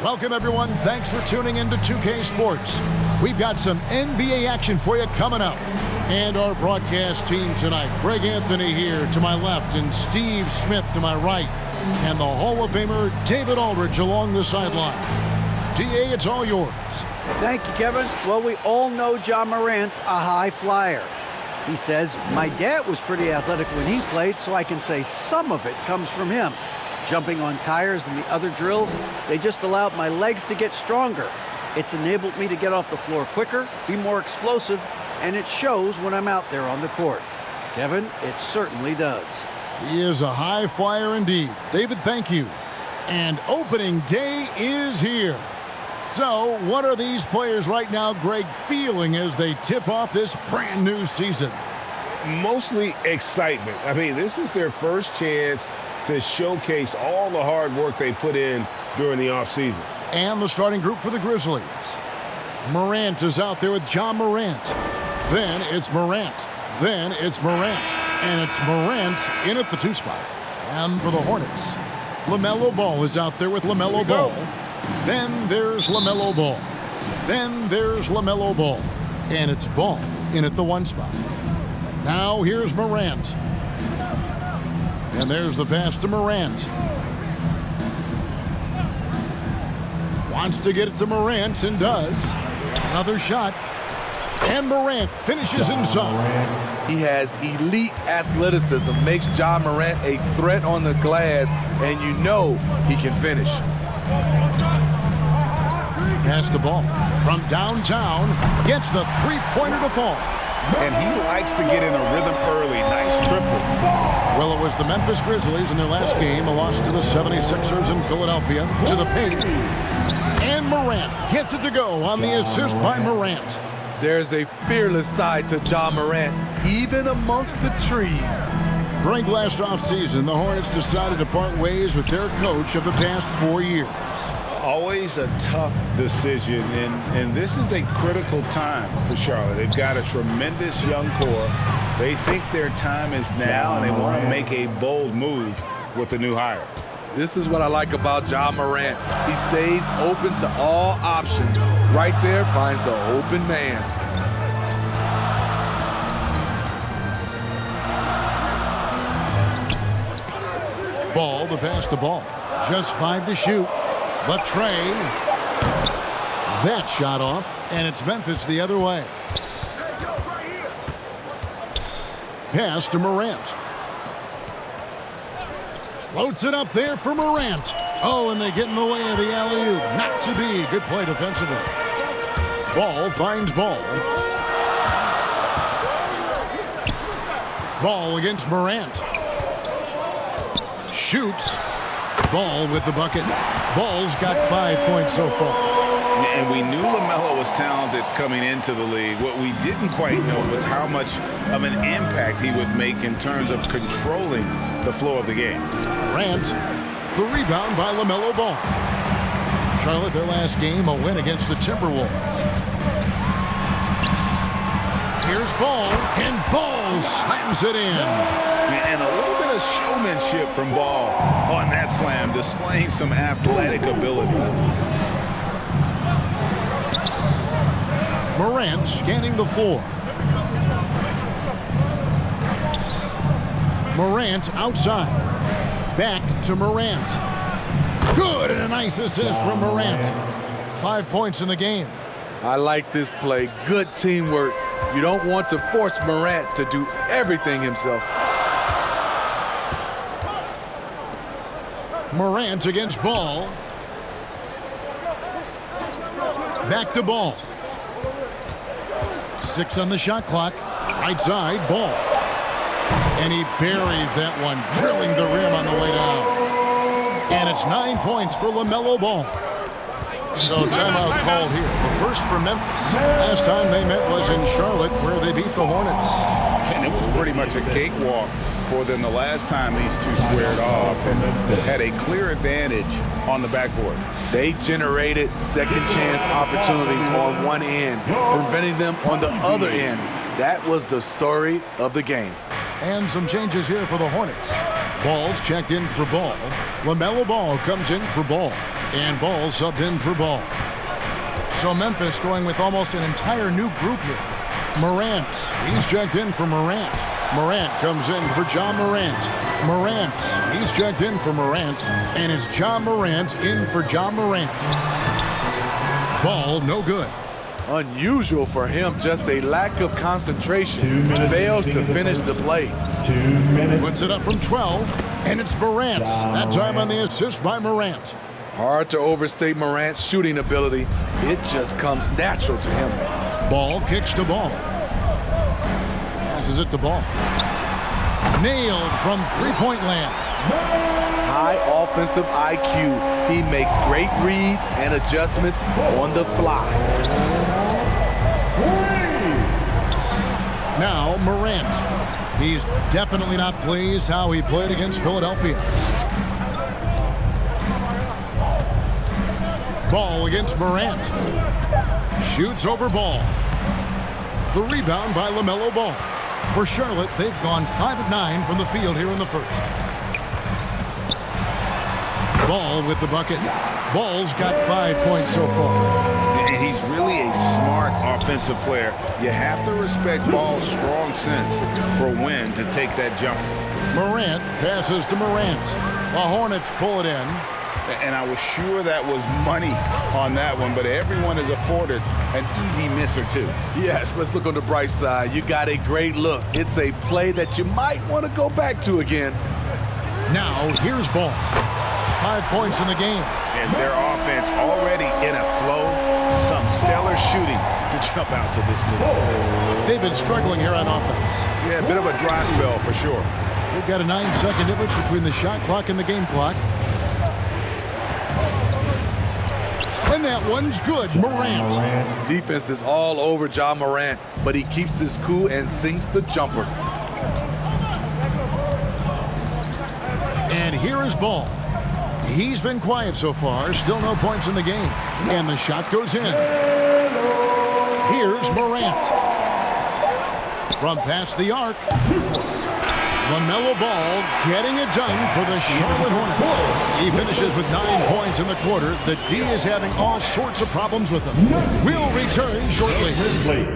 Welcome, everyone. Thanks for tuning into 2K Sports. We've got some NBA action for you coming up. And our broadcast team tonight, Greg Anthony here to my left and Steve Smith to my right. And the Hall of Famer David Aldridge along the sideline. DA, it's all yours. Thank you, Kevin. Well, we all know Ja Morant's a high flyer. He says, my dad was pretty athletic when he played, so I can say some of it comes from him. Jumping on tires and the other drills, they just allowed my legs to get stronger. It's enabled me to get off the floor quicker, be more explosive, and it shows when I'm out there on the court. Kevin, it certainly does. He is a high flyer indeed. David, thank you. And opening day is here. So, what are these players right now, Greg, feeling as they tip off this brand new season? Mostly excitement. I mean, this is their first chance to showcase all the hard work they put in during the offseason. And the starting group for the Grizzlies. Morant is out there with Ja Morant. Then it's Morant. Then it's Morant. And it's Morant in at the 2 spot. And for the Hornets, LaMelo Ball is out there with LaMelo Ball. Then there's LaMelo Ball. Then there's LaMelo Ball. And it's Ball in at the 1 spot. Now here's Morant. And there's the pass to Morant. Wants to get it to Morant and does. Another shot. And Morant finishes inside. He has elite athleticism, makes Ja Morant a threat on the glass, and you know he can finish. Pass the ball from downtown, gets the three-pointer to fall. And he likes to get in a rhythm early. Nice triple. Well, it was the Memphis Grizzlies in their last game, a loss to the 76ers in Philadelphia, to the paint. And Morant gets it to go on the assist by Morant. There's a fearless side to Ja Morant, even amongst the trees. Greg, last offseason, the Hornets decided to part ways with their coach of the past 4 years. Always a tough decision, and this is a critical time for Charlotte. They've got a tremendous young core. They think their time is now, and they want to make a bold move with the new hire. This is what I like about Ja Morant. He stays open to all options. Right there finds the open man. Ball, the pass to Ball. Just 5 to shoot. The tray. That shot off, and it's Memphis the other way. Pass to Morant. Floats it up there for Morant. Oh, and they get in the way of the alley-oop. Not to be. Good play defensively. Ball finds Ball. Ball against Morant. Shoots. Ball with the bucket. Ball's got 5 points so far. And we knew LaMelo was talented coming into the league. What we didn't quite know was how much of an impact he would make in terms of controlling the flow of the game. Morant, the rebound by LaMelo Ball. Charlotte, their last game, a win against the Timberwolves. Here's Ball, and Ball slams it in. And a little bit of showmanship from Ball on that slam, displaying some athletic ability. Morant scanning the floor. Morant outside. Back to Morant. Good, and a nice assist from Morant. 5 points in the game. I like this play. Good teamwork. You don't want to force Morant to do everything himself. Morant against Ball. Back to Ball. 6 on the shot clock. Right side, Ball. And he buries that one, drilling the rim on the way down. And it's 9 points for LaMelo Ball. So timeout called here. The first for Memphis. Last time they met was in Charlotte, where they beat the Hornets. And it was pretty much a cakewalk for them the last time these two squared off and had a clear advantage on the backboard. They generated second chance opportunities on one end, preventing them on the other end. That was the story of the game. And some changes here for the Hornets. Ball's checked in for Ball. LaMelo Ball comes in for Ball. And Ball subbed in for Ball. So Memphis going with almost an entire new group here. Morant, he's checked in for Morant. Morant comes in for John Morant. Morant, he's checked in for Morant. And it's John Morant in for John Morant. Ball, no good. Unusual for him, just a lack of concentration. Fails to finish the play. 2 minutes. Puts it up from 12, and it's Morant. That time on the assist by Morant. Hard to overstate Morant's shooting ability. It just comes natural to him. Ball kicks to Ball. Passes it to Ball. Nailed from three-point land. High offensive IQ. He makes great reads and adjustments on the fly. Now Morant. He's definitely not pleased how he played against Philadelphia. Ball against Morant. Shoots over Ball. The rebound by LaMelo Ball. For Charlotte, they've gone 5 of 9 from the field here in the first. Ball with the bucket. Ball's got 5 points so far. And he's really a smart offensive player. You have to respect Ball's strong sense for when to take that jump. Morant passes to Morant. The Hornets pull it in. And I was sure that was money on that one, but everyone is afforded an easy miss or two. Yes, let's look on the bright side. You got a great look. It's a play that you might want to go back to again. Now, here's Ball. 5 points in the game. And their offense already in a flow. Some stellar shooting to jump out to this lead. They've been struggling here on offense. Yeah, a bit of a dry spell for sure. They've got a 9-second difference between the shot clock and the game clock. And that one's good. Morant. Defense is all over John Morant, but he keeps his cool and sinks the jumper. And here is Ball. He's been quiet so far. Still no points in the game. And the shot goes in. Here's Morant. From past the arc. LaMelo Ball getting it done for the Charlotte Hornets. He finishes with 9 points in the quarter. The D is having all sorts of problems with him. We'll return shortly. Place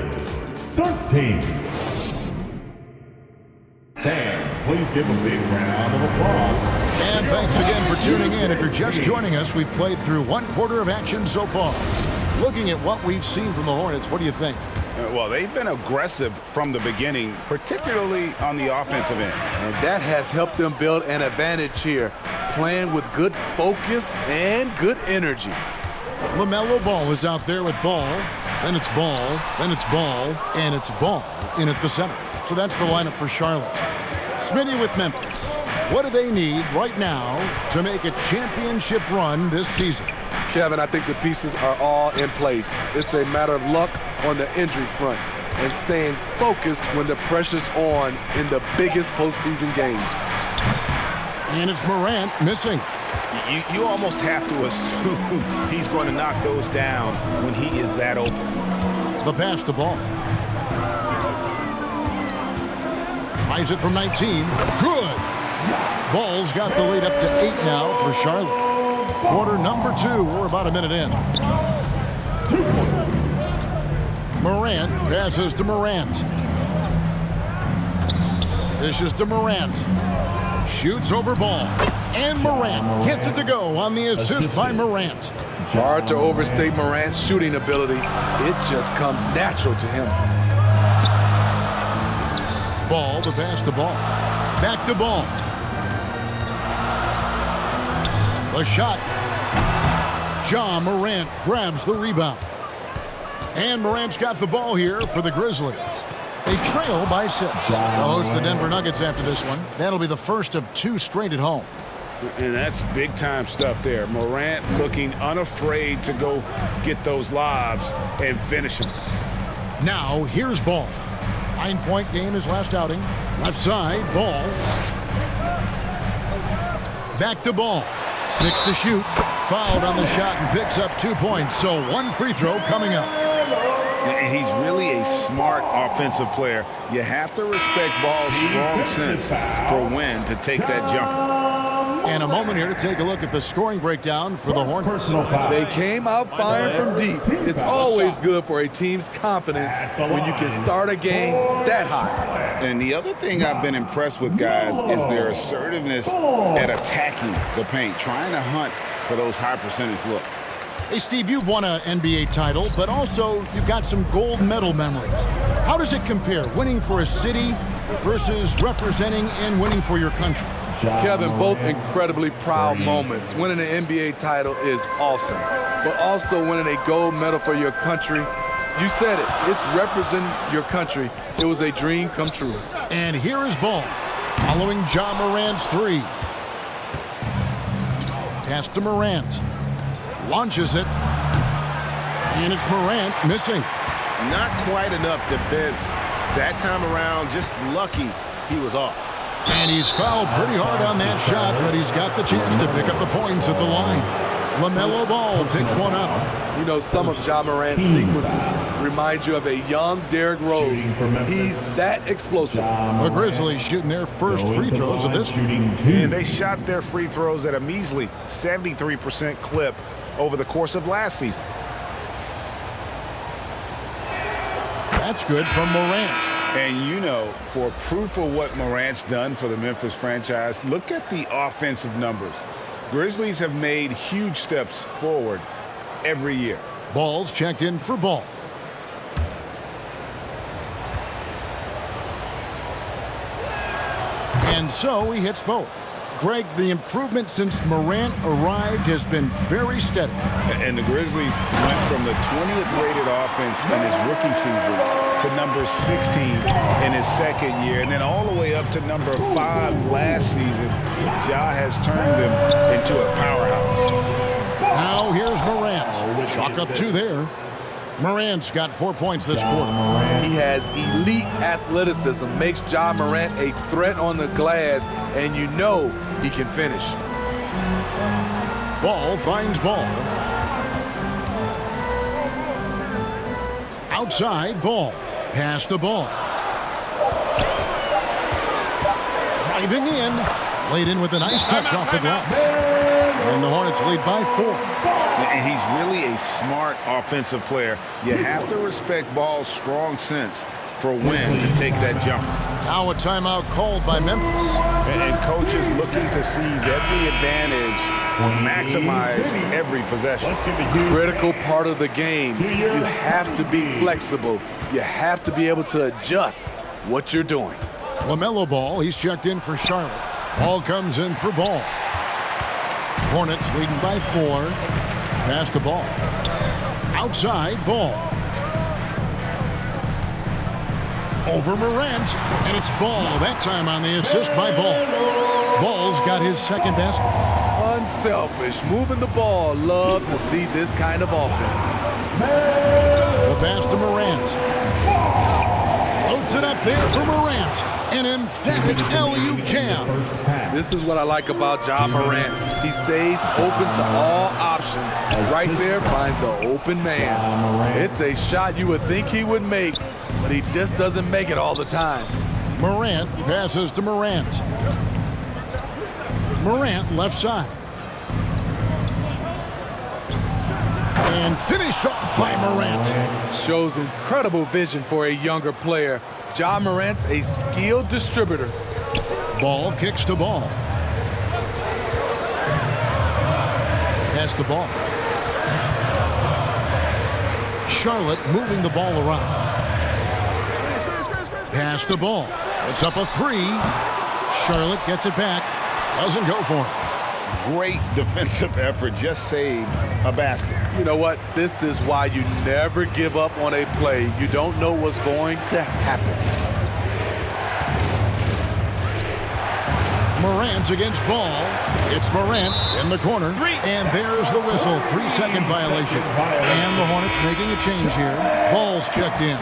13. Fans, please give a big round of applause. And thanks again for tuning in. If you're just joining us, we've played through 1 quarter of action so far. Looking at what we've seen from the Hornets, what do you think? Well, they've been aggressive from the beginning, particularly on the offensive end. And that has helped them build an advantage here, playing with good focus and good energy. LaMelo Ball is out there with Ball. Then it's Ball. Then it's Ball. And it's Ball in at the center. So that's the lineup for Charlotte. Smitty with Memphis. What do they need right now to make a championship run this season? Kevin, I think the pieces are all in place. It's a matter of luck on the injury front and staying focused when the pressure's on in the biggest postseason games. And it's Morant missing. You almost have to assume he's going to knock those down when he is that open. The pass to Ball. Tries it from 19. Good. Ball's got the lead up to 8 now for Charlotte. Quarter number 2. We're about a minute in. Morant passes to Morant. Dishes to Morant. Shoots over Ball. And Morant gets it to go on the assist by Morant. Hard to overstate Morant's shooting ability. It just comes natural to him. Ball, the pass to Ball. Back to Ball. The shot. John Morant grabs the rebound. And Morant's got the ball here for the Grizzlies. They trail by 6. They'll host the Denver Nuggets after this one. That'll be the first of 2 straight at home. And that's big-time stuff there. Morant looking unafraid to go get those lobs and finish them. Now, here's Ball. 9-point game his last outing. Left side, Ball. Back to Ball. 6 to shoot. Fouled on the shot and picks up 2 points. So 1 free throw coming up. And he's really a smart offensive player. You have to respect Ball's strong sense for when to take that jumper. And a moment here to take a look at the scoring breakdown for the Hornets. They came out firing from deep. It's always good for a team's confidence when you can start a game that hot. And the other thing I've been impressed with, guys, is their assertiveness at attacking the paint, trying to hunt for those high percentage looks. Hey, Steve, you've won an NBA title, but also you've got some gold medal memories. How does it compare, winning for a city versus representing and winning for your country? Kevin, both incredibly proud moments. Winning an NBA title is awesome, but also winning a gold medal for your country, you said it, it's representing your country. It was a dream come true. And here is Ball, following Ja Morant's three. Pass to Morant. Launches it. And it's Morant missing. Not quite enough defense that time around. Just lucky he was off. And he's fouled pretty hard on that shot, but he's got the chance to pick up the points at the line. LaMelo Ball picks one up. You know, some of Ja Morant's sequences remind you of a young Derrick Rose. He's that explosive. The Grizzlies shooting their first free throws of this game. And they shot their free throws at a measly 73% clip over the course of last season. That's good from Morant. And you know, for proof of what Morant's done for the Memphis franchise, look at the offensive numbers. Grizzlies have made huge steps forward every year. Ball's checked in for Ball. And so he hits both. Greg, the improvement since Morant arrived has been very steady. And the Grizzlies went from the 20th rated offense in his rookie season to number 16 in his second year, and then all the way up to number 5 last season. Ja has turned him into a powerhouse. Now here's Morant. Chalk up 2 there. Morant's got 4 points this quarter. He has elite athleticism, makes Ja Morant a threat on the glass, and you know he can finish. Ball finds Ball. Outside, Ball. Pass to Ball. Driving in. Laid in with a nice touch off the glass. And the Hornets lead by 4. And he's really a smart offensive player. You have to respect Ball's strong sense for when to take that jump. Now a timeout called by Memphis. And coaches looking to seize every advantage, maximize every possession. Critical part of the game. You have to be flexible. You have to be able to adjust what you're doing. LaMelo Ball, he's checked in for Charlotte. Ball comes in for Ball. Hornets leading by 4. Pass the Ball. Outside, Ball. Over Morant, and it's Ball. That time on the assist by Ball. Ball's got his second basket. Unselfish, moving the ball. Love to see this kind of offense. The pass to Morant. Loads it up there for Morant. An emphatic alley-oop jam. This is what I like about Ja Morant. He stays open to all options. Right there finds the open man. It's a shot you would think he would make, but he just doesn't make it all the time. Morant passes to Morant. Morant left side. And finished off by Morant. Shows incredible vision for a younger player. Ja Morant's a skilled distributor. Ball kicks to Ball. Pass the Ball. Charlotte moving the ball around. Pass the Ball. It's up a 3. Charlotte gets it back. Doesn't go for it. Great defensive effort, just saved a basket. You know what? This is why you never give up on a play. You don't know what's going to happen. Morant against Ball. It's Morant in the corner. And there's the whistle. 3-second violation. And the Hornets making a change here. Ball's checked in.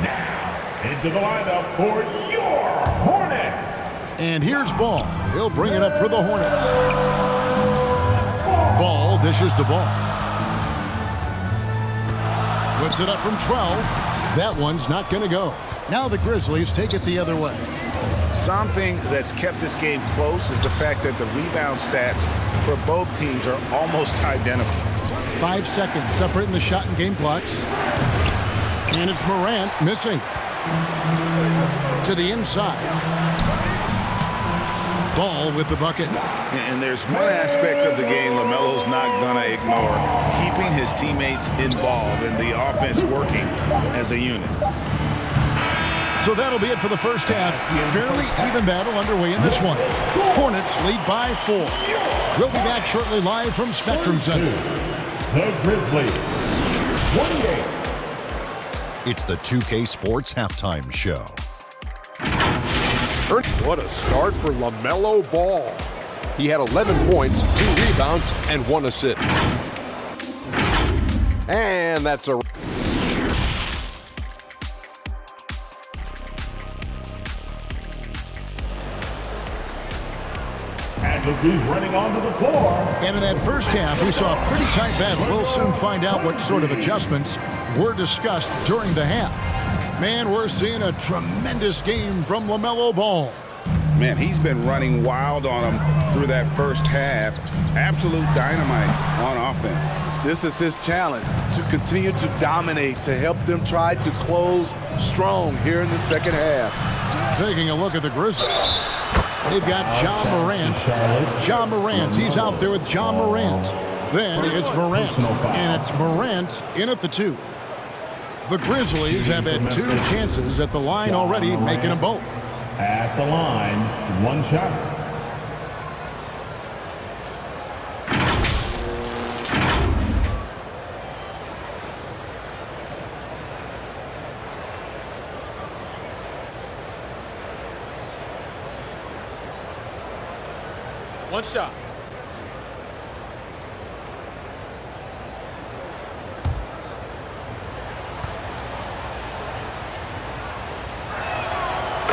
Now, into the lineup for your Hornets. And here's Ball. He'll bring it up for the Hornets. Ball dishes to Ball. Puts it up from 12. That one's not going to go. Now the Grizzlies take it the other way. Something that's kept this game close is the fact that the rebound stats for both teams are almost identical. 5 seconds separating the shot and game clocks. And it's Morant missing. To the inside. Ball with the bucket. And there's one aspect of the game LaMelo's not going to ignore, keeping his teammates involved and the offense working as a unit. So that'll be it for the first half. Fairly even battle underway in this one. Hornets lead by 4. We'll be back shortly live from Spectrum Center. The Grizzlies. 28. It's the 2K Sports Halftime Show. What a start for LaMelo Ball. He had 11 points, 2 rebounds, and 1 assist. And that's a... And he's running onto the floor. And in that first half, we saw a pretty tight battle. We'll soon find out what sort of adjustments were discussed during the half. Man, we're seeing a tremendous game from LaMelo Ball. Man, he's been running wild on him through that first half. Absolute dynamite on offense. This is his challenge, to continue to dominate, to help them try to close strong here in the second half. Taking a look at the Grizzlies. They've got John Morant. John Morant, he's out there with John Morant. Then it's Morant, and it's Morant in at the 2. The Grizzlies have had 2 chances at the line already, making them both. At the line, 1 shot. One shot.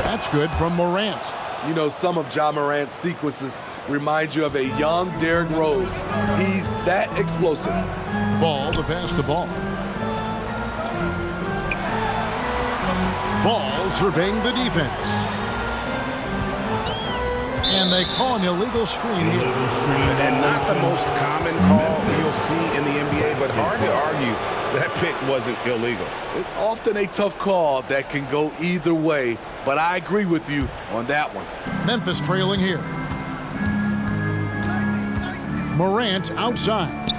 That's good from Morant. You know, some of Ja Morant's sequences remind you of a young Derrick Rose. He's that explosive. Ball to pass the ball. Ball surveying the defense. And they call an illegal screen here. And not the most common call you'll see in the NBA, but hard to argue that pick wasn't illegal. It's often a tough call that can go either way, but I agree with you on that one. Memphis trailing here. Morant outside.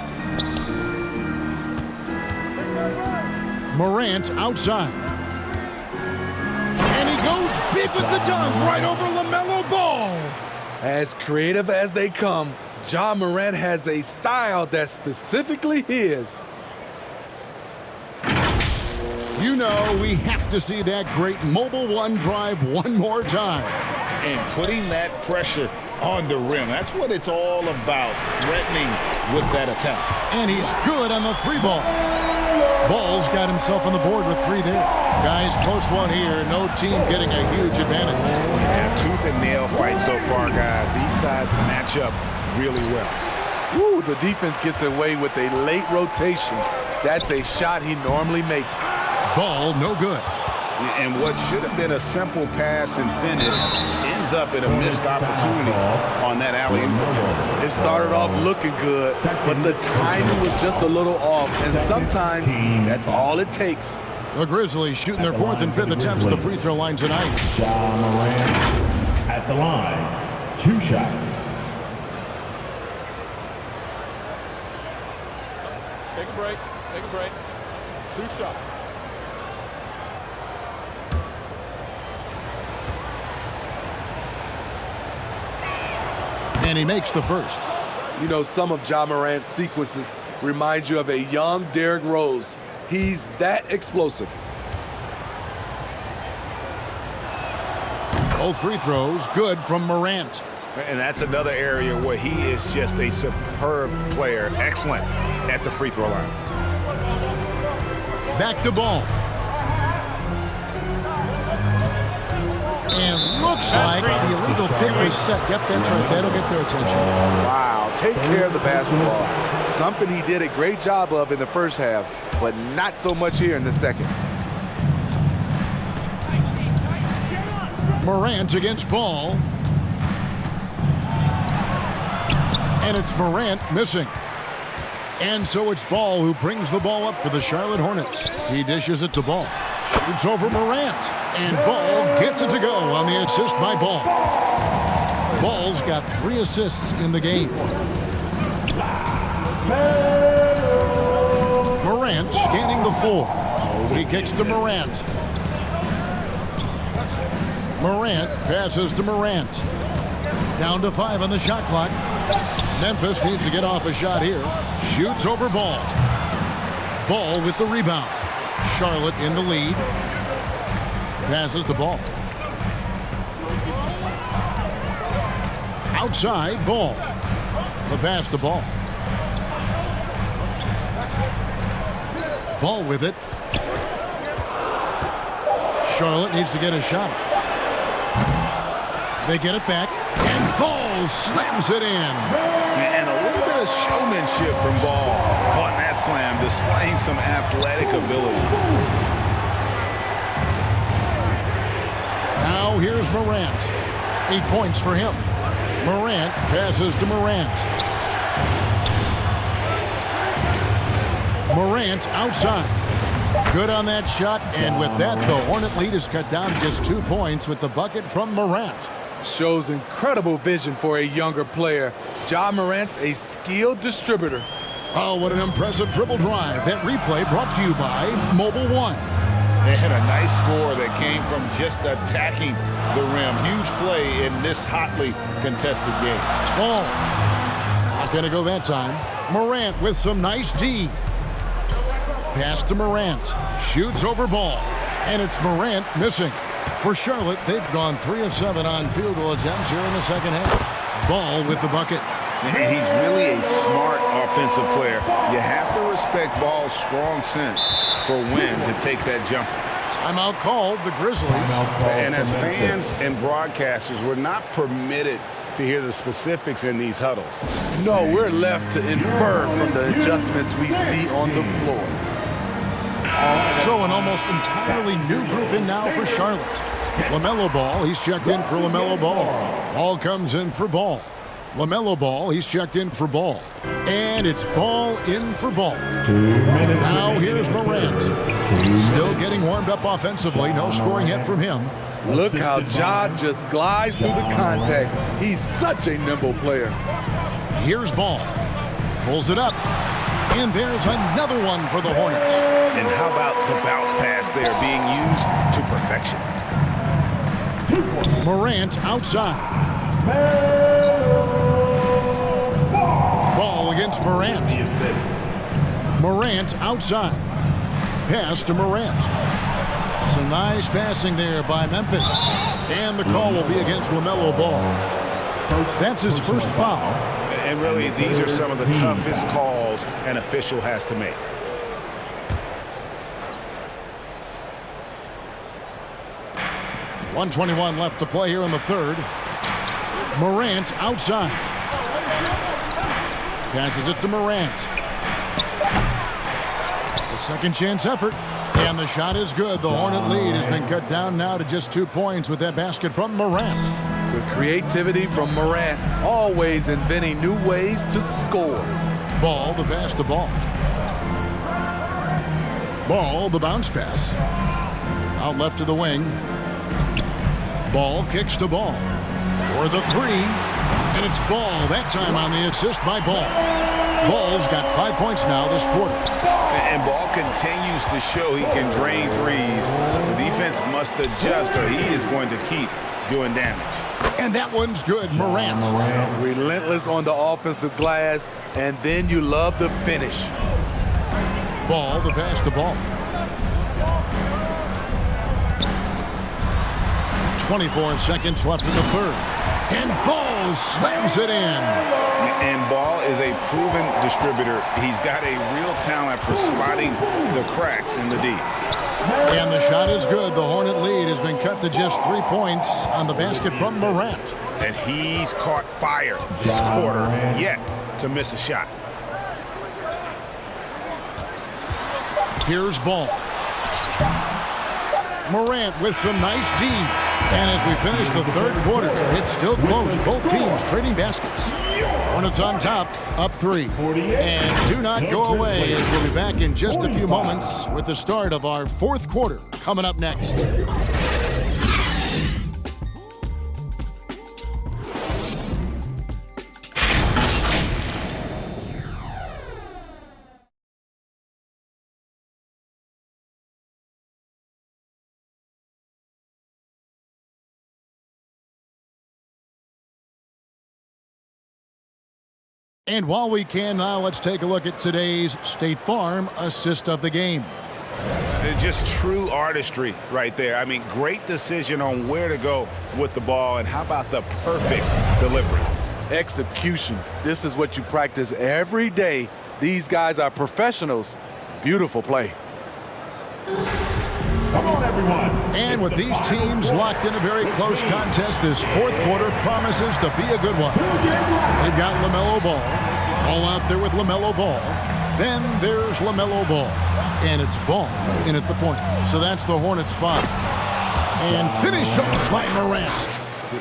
Morant outside. And he goes big with the dunk right over LaMelo Ball. As creative as they come, Ja Morant has a style that's specifically his. You know we have to see that great mobile one drive one more time. And putting that pressure on the rim, that's what it's all about, threatening with that attack. And he's good on the 3 ball. Ball's got himself on the board with 3 there. Guys, close one here. No team getting a huge advantage. Yeah, tooth and nail fight so far, guys. These sides match up really well. Woo, the defense gets away with a late rotation. That's a shot he normally makes. Ball no good. And what should have been a simple pass and finish ends up in a missed opportunity on that alley-oop attempt. It started off looking good, but the timing was just a little off, and sometimes that's all it takes. The Grizzlies shooting their 4th and 5th attempts at the free throw line tonight. Ja Morant at the line, 2 shots. Take a break. Take a break. 2 shots. And he makes the first. You know, some of Ja Morant's sequences remind you of a young Derrick Rose. He's that explosive. Both free throws good from Morant. And that's another area where he is just a superb player. Excellent at the free throw line. Back to Ball. And looks like the illegal pick was set. Yep, that's right. That'll get their attention. Wow, take care of the basketball. Something he did a great job of in the first half, but not so much here in the second. Morant against Ball. And it's Morant missing. And so it's Ball who brings the ball up for the Charlotte Hornets. He dishes it to Ball. It's over Morant. And Ball gets it to go on the assist by Ball. Ball's got 3 assists in the game. Morant scanning the floor. He kicks to Morant. Morant passes to Morant. Down to 5 on the shot clock. Memphis needs to get off a shot here. Shoots over Ball. Ball with the rebound. Charlotte in the lead. Passes the Ball. Outside, Ball. The pass to Ball. Ball with it. Charlotte needs to get a shot. They get it back, and Ball slams it in. And a little bit of showmanship from Ball on that slam, displaying some athletic ability. Now here's Morant. 8 points for him. Morant passes to Morant. Morant outside. Good on that shot, and with that, the Hornet lead is cut down to just 2 points with the bucket from Morant. Shows incredible vision for a younger player. Ja Morant's a skilled distributor. Oh, what an impressive dribble drive. That replay brought to you by Mobile One. They had a nice score that came from just attacking the rim. Huge play in this hotly contested game. Ball. Not going to go that time. Morant with some nice D. Pass to Morant. Shoots over Ball. And it's Morant missing. For Charlotte, they've gone 3 of 7 on field goal attempts here in the second half. Ball with the bucket. And he's really a smart offensive player. You have to respect Ball's strong sense for when to take that jumper. Timeout called, the Grizzlies. And as fans and broadcasters, we're not permitted to hear the specifics in these huddles. No, we're left to infer from the adjustments we see on the floor. So an almost entirely new group in now for Charlotte. LaMelo Ball, he's checked in for LaMelo Ball. Ball comes in for Ball. LaMelo Ball, he's checked in for Ball. And it's Ball in for Ball. 2 minutes. Now here's Morant. Still getting warmed up offensively. No scoring hit from him. Look how Ja just glides through the contact. He's such a nimble player. Here's Ball. Pulls it up. And there's another one for the Hornets. And how about the bounce pass there being used to perfection? Morant outside. Ball against Morant. Morant outside. Pass to Morant. Some nice passing there by Memphis. And the call will be against LaMelo Ball. That's his first foul. And really, these are some of the toughest calls an official has to make. .121 left to play here in the third. Morant outside. Passes it to Morant. The second chance effort. And the shot is good. The Hornet lead has been cut down now to just 2 points with that basket from Morant. The creativity from Morant, always inventing new ways to score. Ball, the pass to Ball. Ball, the bounce pass. Out left to the wing. Ball kicks to Ball. For the three. And it's Ball, that time on the assist by Ball. Ball's got 5 points now this quarter. And Ball continues to show he can drain threes. The defense must adjust or he is going to keep doing damage. And that one's good, Morant. Relentless on the offensive glass, and then you love the finish. Ball, the pass to Ball. 24 seconds left in the third. And Ball slams it in. And Ball is a proven distributor. He's got a real talent for spotting the cracks in the D. And the shot is good. The Hornet lead has been cut to just 3 points on the basket from Morant. And he's caught fire this quarter, yet to miss a shot. Here's Ball. Morant with some nice D. And as we finish the third quarter, it's still close. Both teams trading baskets. Hornets on top, up 3. And do not go away, as we'll be back in just a few moments with the start of our fourth quarter coming up next. And while we can now, let's take a look at today's State Farm assist of the game. Just true artistry right there. I mean, great decision on where to go with the ball, and how about the perfect delivery? Execution. This is what you practice every day. These guys are professionals. Beautiful play. Come on, everyone. And with these teams locked in a very close contest, this fourth quarter promises to be a good one. They've got LaMelo Ball. All out there with LaMelo Ball. Then there's LaMelo Ball. And it's Ball in at the point. So that's the Hornets 5. And finished off by Morant.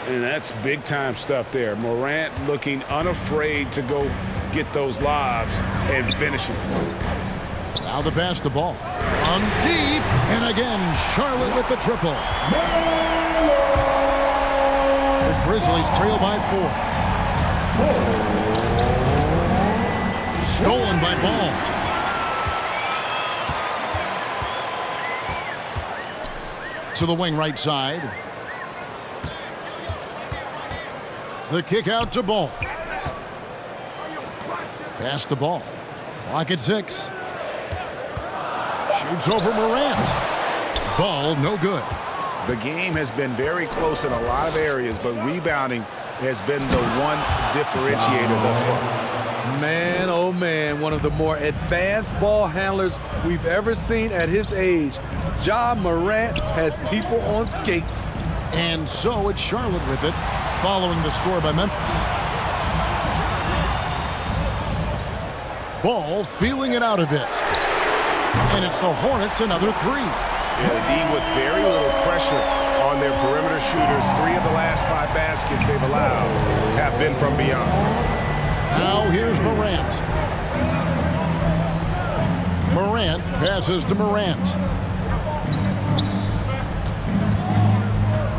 And that's big-time stuff there. Morant looking unafraid to go get those lobs and finish it. Now the pass to Ball. On deep. And again, Charlotte with the triple. The Grizzlies trail by 4. Stolen by Ball. To the wing right side. The kick out to Ball. Pass to Ball. Clock at 6. Shoots over Morant. Ball no good. The game has been very close in a lot of areas, but rebounding has been the one differentiator thus far. Man, oh man, one of the more advanced ball handlers we've ever seen at his age. Ja Morant has people on skates. And so it's Charlotte with it, following the score by Memphis. Ball feeling it out a bit. And it's the Hornets another 3. Yeah, the D with very little pressure on their perimeter shooters. 3 of the last 5 baskets they've allowed have been from beyond. Now here's Morant. Morant passes to Morant.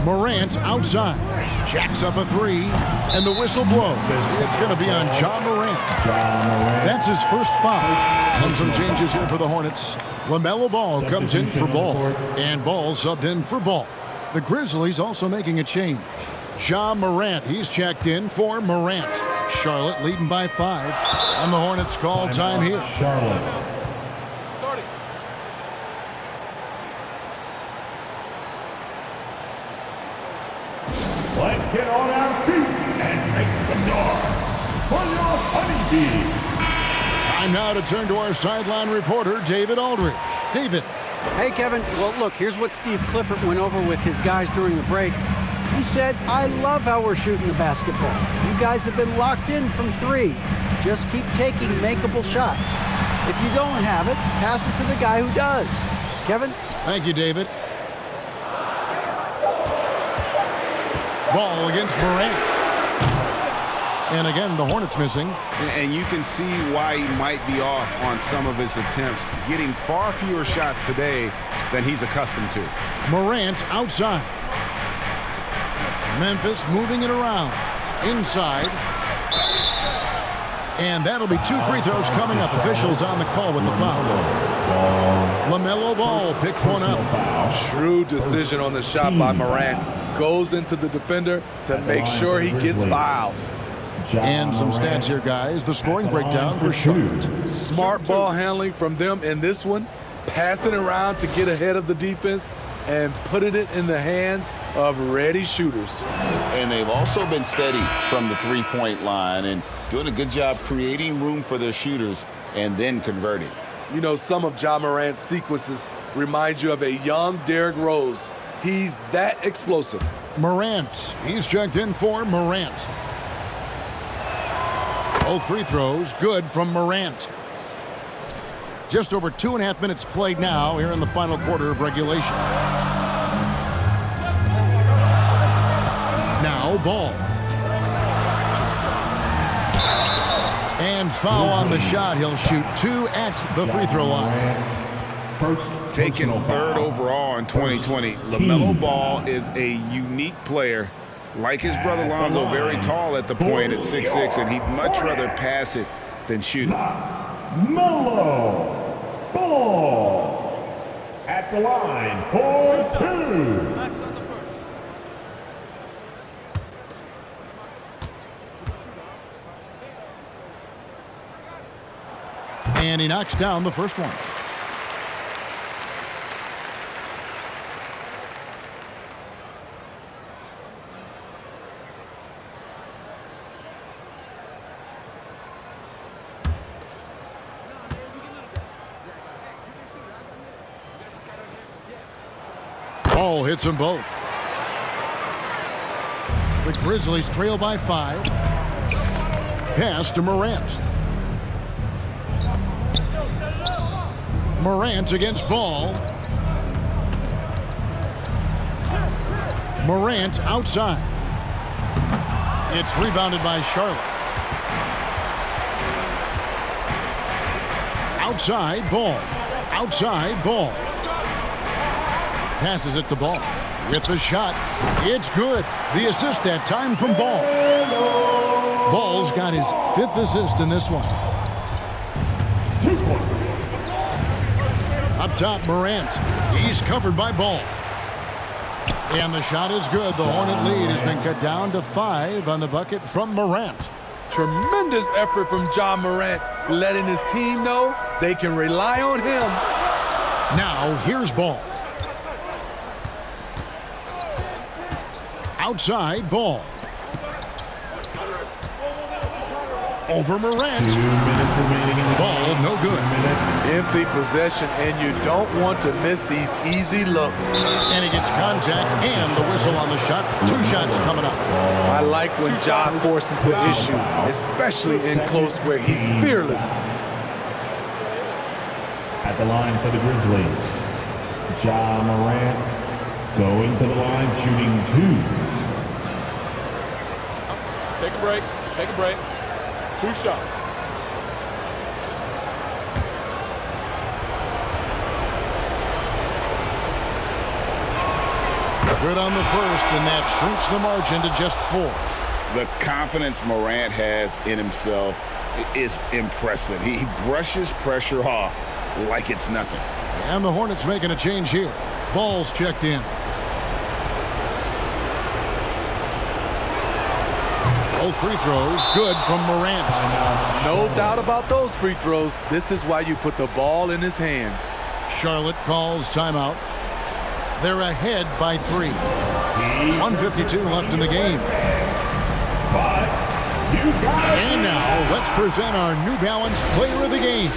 Morant outside. Jacks up a 3. And the whistle blows. It's going to be on Ja Morant. That's his first foul. And some changes here for the Hornets. LaMelo Ball comes in for Ball. And Ball subbed in for Ball. The Grizzlies also making a change. Ja Morant, he's checked in for Morant. Charlotte leading by 5. And the Hornets call time here. Charlotte. Let's get on our feet and make some noise for your honeybees. Time now to turn to our sideline reporter, David Aldridge. David. Hey, Kevin. Well, look, here's what Steve Clifford went over with his guys during the break. He said, I love how we're shooting the basketball. You guys have been locked in from 3. Just keep taking makeable shots. If you don't have it, pass it to the guy who does. Kevin? Thank you, David. Ball against Morant. And again, the Hornets missing. And you can see why he might be off on some of his attempts, getting far fewer shots today than he's accustomed to. Morant outside. Memphis moving it around. Inside. And that'll be 2 free throws coming up. Officials on the call with the foul. LaMelo Ball picks one up. Shrewd decision on the shot by Morant. Goes into the defender to make sure he gets fouled. And some stats here, guys. The scoring breakdown for Charlotte. Smart ball handling from them in this one. Passing around to get ahead of the defense and putting it in the hands of ready shooters. And they've also been steady from the three-point line and doing a good job creating room for their shooters and then converting. You know, some of Ja Morant's sequences remind you of a young Derrick Rose. He's that explosive. Morant. He's checked in for Morant. Both free throws good from Morant. Just over 2.5 minutes played now here in the final quarter of regulation. LaMelo Ball. And foul on the shot. He'll shoot 2 at the free throw line. Taken third overall in 2020, LaMelo Ball is a unique player. Like his brother Lonzo, very tall at the point at 6'6", and he'd much rather pass it than shoot it. LaMelo Ball at the line for 2. And he knocks down the first one. Ball hits them both. The Grizzlies trail by 5. Pass to Morant. Morant against Ball. Morant outside. It's rebounded by Charlotte. Outside Ball. Outside Ball. Passes it to Ball. With the shot. It's good. The assist that time from Ball. Ball's got his 5th assist in this one. 2 points. Up top, Morant. He's covered by Ball. And the shot is good. The Hornet lead has been cut down to 5 on the bucket from Morant. Tremendous effort from John Morant, letting his team know they can rely on him. Now, here's Ball. Outside Ball. Over Morant. 2 minutes remaining in the Ball, no good. Empty possession, and you don't want to miss these easy looks. And he gets contact and the whistle on the shot. 2 shots coming up. I like when John forces the issue, especially in close where he's fearless. At the line for the Grizzlies, Ja Morant going to the line, shooting 2. Take a break. Take a break. 2 shots. Good on the first, and that shrinks the margin to just 4. The confidence Morant has in himself is impressive. He brushes pressure off like it's nothing. And the Hornets making a change here. Ball's checked in. Both free throws good from Morant. No doubt about those free throws. This is why you put the ball in his hands. Charlotte calls timeout. They're ahead by 3. 1:52 left in the game. And now let's present our New Balance Player of the Game,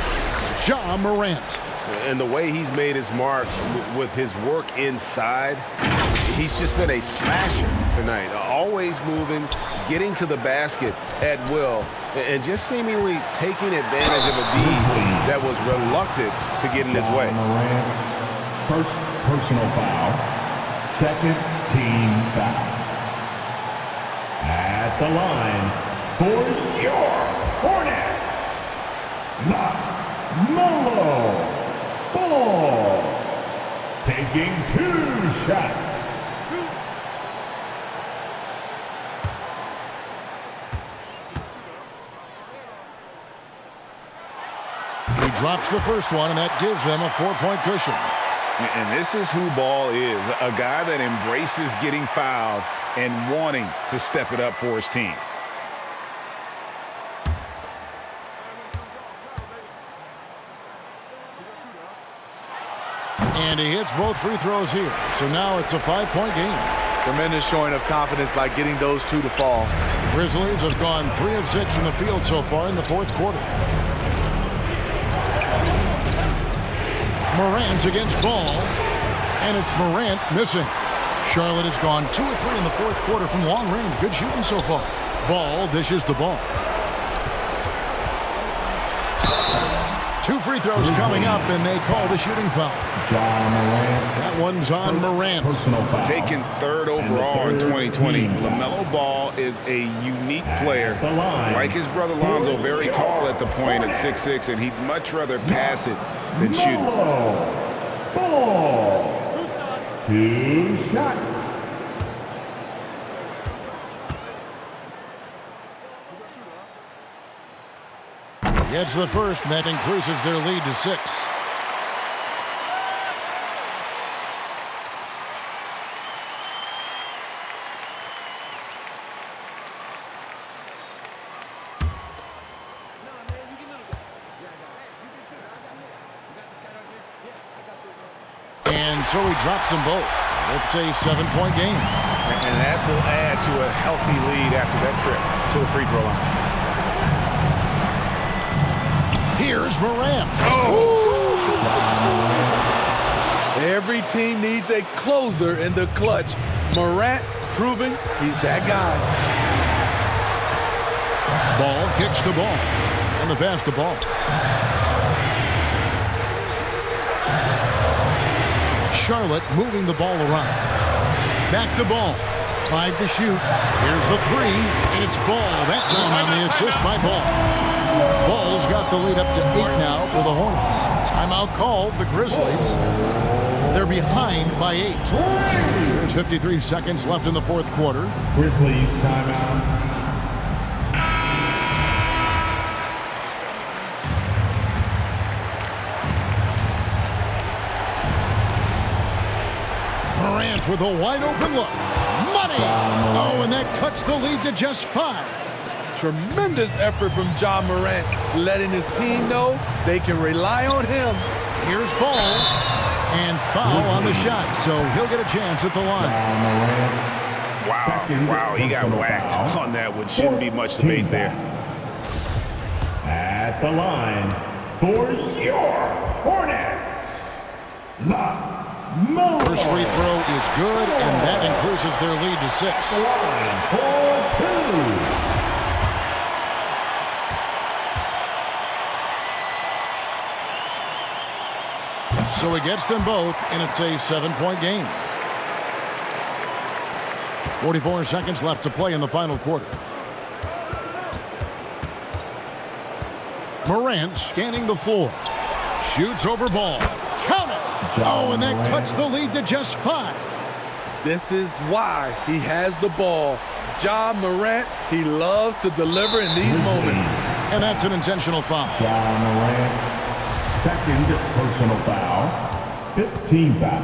Ja Morant. And the way he's made his mark with his work inside, he's just been a smasher tonight. Always moving, getting to the basket at will, and just seemingly taking advantage of a D that was reluctant to get in his way. First personal foul, second team foul. At the line for your Hornets, LaMelo Ball, taking 2 shots. He drops the first one, and that gives them a 4-point cushion. And this is who Ball is, a guy that embraces getting fouled and wanting to step it up for his team. And he hits both free throws here. So now it's a 5-point game. Tremendous showing of confidence by getting those 2 to fall. The Grizzlies have gone 3 of 6 from the field so far in the 4th quarter. Morant against Ball, and it's Morant missing. Charlotte has gone 2 of 3 in the 4th quarter from long range. Good shooting so far. Ball dishes the ball. 2 free throws coming up, and they call the shooting foul. That one's on Morant. Taken third overall in 2020. LaMelo Ball is a unique player. Like his brother Lonzo, very tall at the point at 6'6", and he'd much rather pass it than shoot it. Ball. 2 shots. Gets the first, and that increases their lead to 6. And so he drops them both. It's a 7-point game. And that will add to a healthy lead after that trip to the free throw line. Here's Morant. Every team needs a closer in the clutch. Morant proving he's that guy. Ball kicks the ball. And the pass to Ball. Charlotte moving the ball around. Back to Ball. 5 to shoot. Here's the 3, and it's Ball. That time on the assist by Ball. Ball's got the lead up to 8 now for the Hornets. Timeout called, the Grizzlies. They're behind by 8. There's 53 seconds left in the 4th quarter. Grizzlies timeout. Morant with a wide open look. Money! Oh, and that cuts the lead to just 5. Tremendous effort from Ja Morant, letting his team know they can rely on him. Here's Ball, and foul on the shot, so he'll get a chance at the line. Wow, he got whacked on that one. Shouldn't be much debate there. At the line for your Hornets, LaMelo. First free throw is good, and that increases their lead to 6. The line for 2. So he gets them both, and it's a 7-point game. 44 seconds left to play in the final quarter. Morant scanning the floor. Shoots over Ball. Count it! Oh, and that cuts the lead to just 5. This is why he has the ball. Ja Morant, he loves to deliver in these moments. And that's an intentional foul. Ja Morant, second personal foul, 15 foul.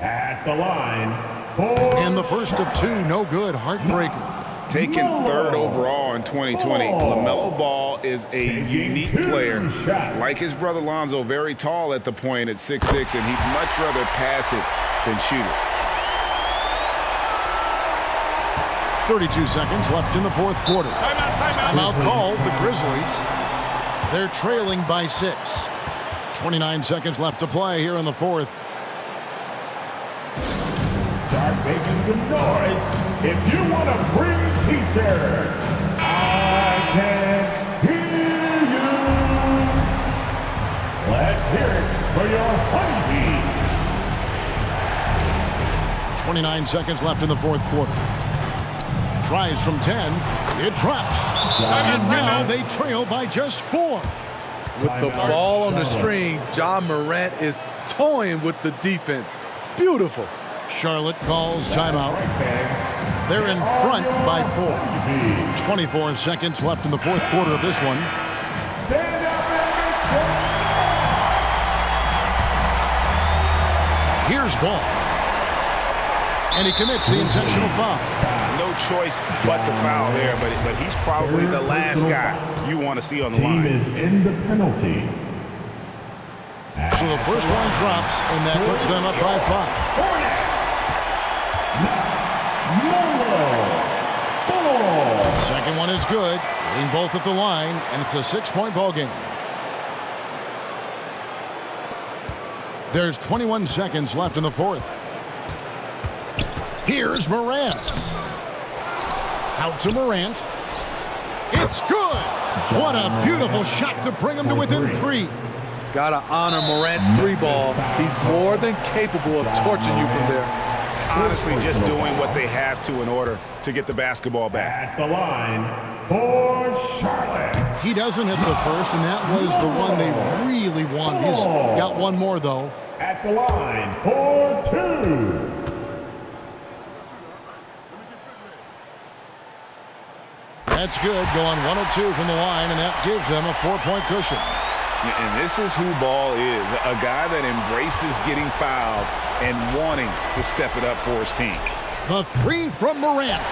At the line for... And the first of 2, no good, heartbreaker. Taken third overall in 2020, LaMelo Ball is a unique player. Like his brother Lonzo, very tall at the point at 6'6", and he'd much rather pass it than shoot it. 32 seconds left in the 4th quarter. Timeout called, the Grizzlies. They're trailing by 6. 29 seconds left to play here in the 4th. Start making some noise if you want a free t-shirt. I can hear you. Let's hear it for your honeybee. 29 seconds left in the 4th quarter. Tries from 10. It drops. And now they trail by just 4. With the ball on the string, Ja Morant is toying with the defense. Beautiful. Charlotte calls timeout. They're in front by 4. 24 seconds left in the 4th quarter of this one. Here's Ball. And he commits the intentional foul. No choice but the foul there, but he's probably the last guy you want to see on the line. Team is in the penalty. So the first one drops, and that puts them up by 5. Second one is good, hitting both at the line, and it's a 6-point ball game. There's 21 seconds left in the 4th. Here's Morant. Out to Morant. It's good. What a beautiful shot to bring him to within 3. Gotta honor Morant's 3-ball. He's more than capable of torching you from there. Honestly, just doing what they have to in order to get the basketball back. At the line for Charlotte. He doesn't hit the first, and that was the one they really wanted. He's got one more, though. At the line for 2. That's good, going 1 of 2 from the line, and that gives them a 4-point cushion. And this is who Ball is, a guy that embraces getting fouled and wanting to step it up for his team. The 3 from Morant.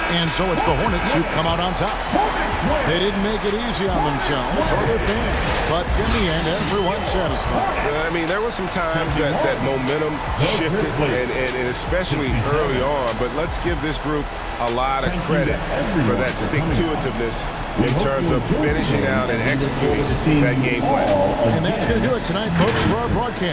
And so it's the Hornets who come out on top. They didn't make it easy on themselves or their fans, but in the end, everyone's satisfied. I mean, there were some times that momentum shifted, and especially early on, but let's give this group a lot of credit for that stick-to-itiveness in terms of finishing out and executing that game plan. And that's going to do it tonight, folks, for our broadcast.